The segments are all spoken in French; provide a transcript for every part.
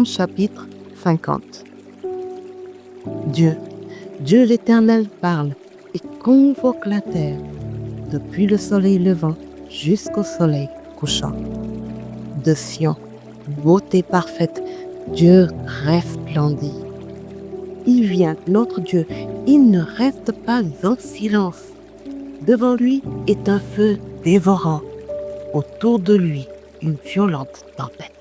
Psaume chapitre 50. Dieu l'Éternel parle et convoque la terre, depuis le soleil levant jusqu'au soleil couchant. De Sion, beauté parfaite, Dieu resplendit. Il vient, notre Dieu, il ne reste pas en silence. Devant lui est un feu dévorant, autour de lui une violente tempête.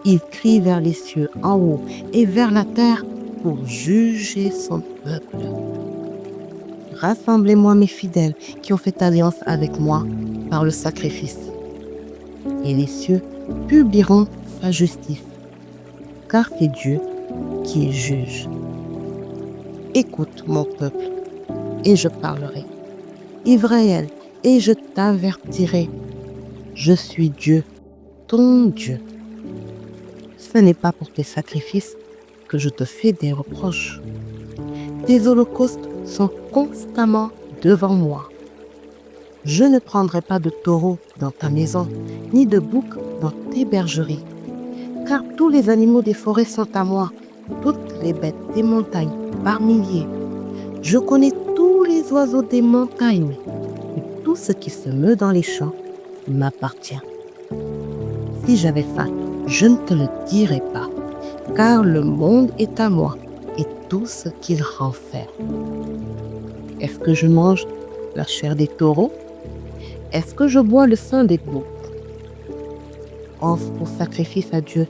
Il crie vers les cieux en haut et vers la terre pour juger son peuple. Rassemblez-moi mes fidèles qui ont fait alliance avec moi par le sacrifice. Et les cieux publieront sa justice, car c'est Dieu qui est juge. Écoute mon peuple, et je parlerai. Israël, et je t'avertirai. Je suis Dieu, ton Dieu. Ce n'est pas pour tes sacrifices que je te fais des reproches. Tes holocaustes sont constamment devant moi. Je ne prendrai pas de taureau dans ta maison, ni de bouc dans tes bergeries. Car tous les animaux des forêts sont à moi, toutes les bêtes des montagnes par milliers. Je connais tous les oiseaux des montagnes, et tout ce qui se meut dans les champs m'appartient. Si j'avais faim, je ne te le dirais pas, car le monde est à moi et tout ce qu'il renferme. Est-ce que je mange la chair des taureaux? Est-ce que je bois le sang des boucs? Offre pour sacrifice à Dieu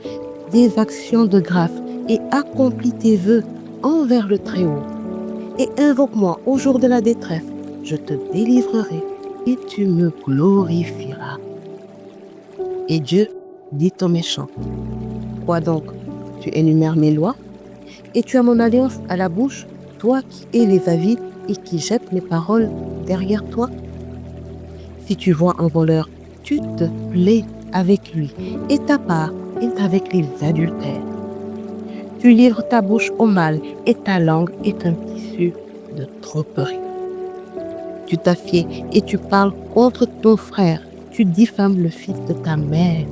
des actions de grâce et accomplis tes vœux envers le Très-Haut. Et invoque-moi au jour de la détresse, je te délivrerai et tu me glorifieras. Et Dieu dit aux méchants, quoi donc, tu énumères mes lois? Et tu as mon alliance à la bouche, toi qui es les avis et qui jettes mes paroles derrière toi? Si tu vois un voleur, tu te plais avec lui, et ta part est avec les adultères. Tu livres ta bouche au mal, et ta langue est un tissu de tromperie. Tu t'affies et tu parles contre ton frère, tu diffames le fils de ta mère.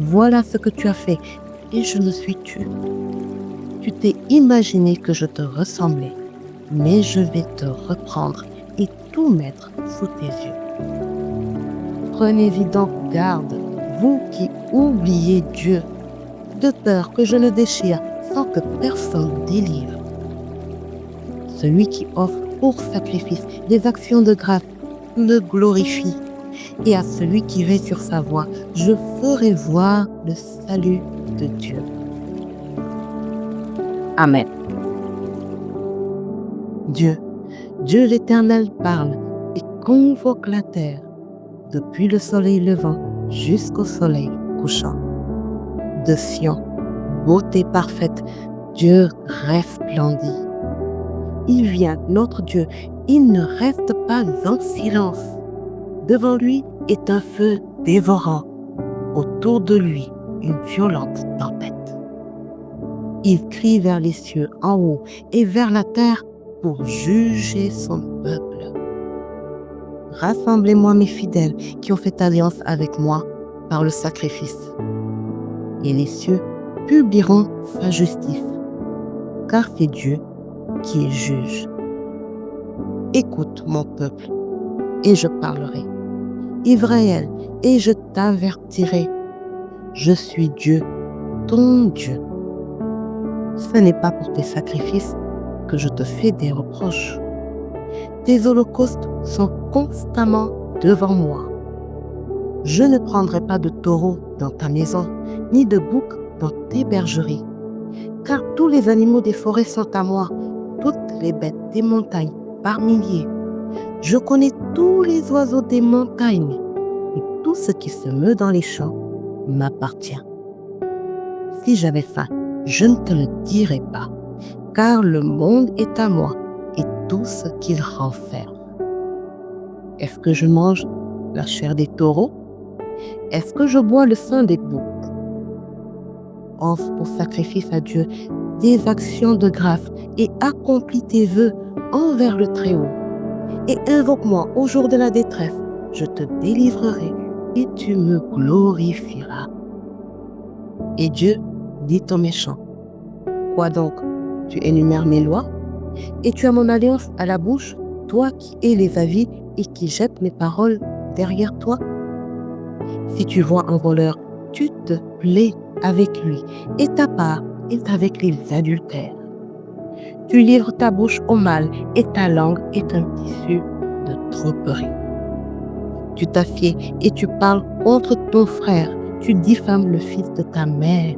Voilà ce que tu as fait, et je me suis tue. Tu t'es imaginé que je te ressemblais, mais je vais te reprendre et tout mettre sous tes yeux. Prenez-y donc garde, vous qui oubliez Dieu, de peur que je ne déchire sans que personne délivre. Celui qui offre pour sacrifice des actions de grâce me glorifie, et à celui qui veille sur sa voie, je ferai voir le salut de Dieu. Amen. Dieu l'Éternel parle et convoque la terre, depuis le soleil levant jusqu'au soleil couchant. De Sion, beauté parfaite, Dieu resplendit. Il vient, notre Dieu, il ne reste pas en silence. Devant lui est un feu dévorant, autour de lui une violente tempête. Il crie vers les cieux en haut et vers la terre pour juger son peuple. Rassemblez-moi mes fidèles qui ont fait alliance avec moi par le sacrifice. Et les cieux publieront sa justice, car c'est Dieu qui est juge. Écoute mon peuple, et je parlerai. Israël, et je t'avertirai. Je suis Dieu, ton Dieu. Ce n'est pas pour tes sacrifices que je te fais des reproches. Tes holocaustes sont constamment devant moi. Je ne prendrai pas de taureau dans ta maison, ni de bouc dans tes bergeries. Car tous les animaux des forêts sont à moi, toutes les bêtes des montagnes par milliers. Je connais tous les oiseaux des montagnes, et tout ce qui se meut dans les champs m'appartient. Si j'avais faim, je ne te le dirais pas, car le monde est à moi et tout ce qu'il renferme. Est-ce que je mange la chair des taureaux? Est-ce que je bois le sang des boucs? Offre pour sacrifice à Dieu des actions de grâce et accomplis tes vœux envers le Très-Haut. Et invoque-moi au jour de la détresse, je te délivrerai et tu me glorifieras. Et Dieu dit ton méchant. Quoi donc? Tu énumères mes lois? Et tu as mon alliance à la bouche, toi qui hais les avis et qui jettes mes paroles derrière toi? Si tu vois un voleur, tu te plais avec lui, et ta part est avec les adultères. Tu livres ta bouche au mal, et ta langue est un tissu de tromperie. Tu t'assieds et tu parles contre ton frère, tu diffames le fils de ta mère.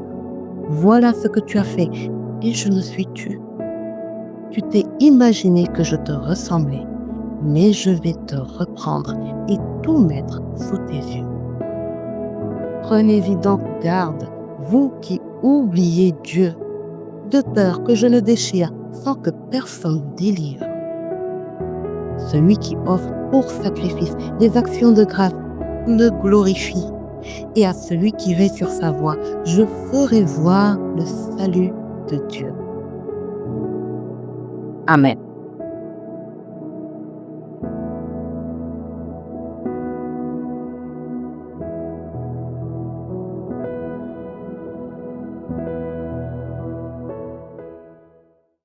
Voilà ce que tu as fait, et je me suis tue. Tu t'es imaginé que je te ressemblais, mais je vais te reprendre et tout mettre sous tes yeux. Prenez-y donc garde, vous qui oubliez Dieu, de peur que je ne déchire sans que personne délivre. Celui qui offre pour sacrifice des actions de grâce me glorifie, et à celui qui veille sur sa voie, je ferai voir le salut de Dieu. Amen.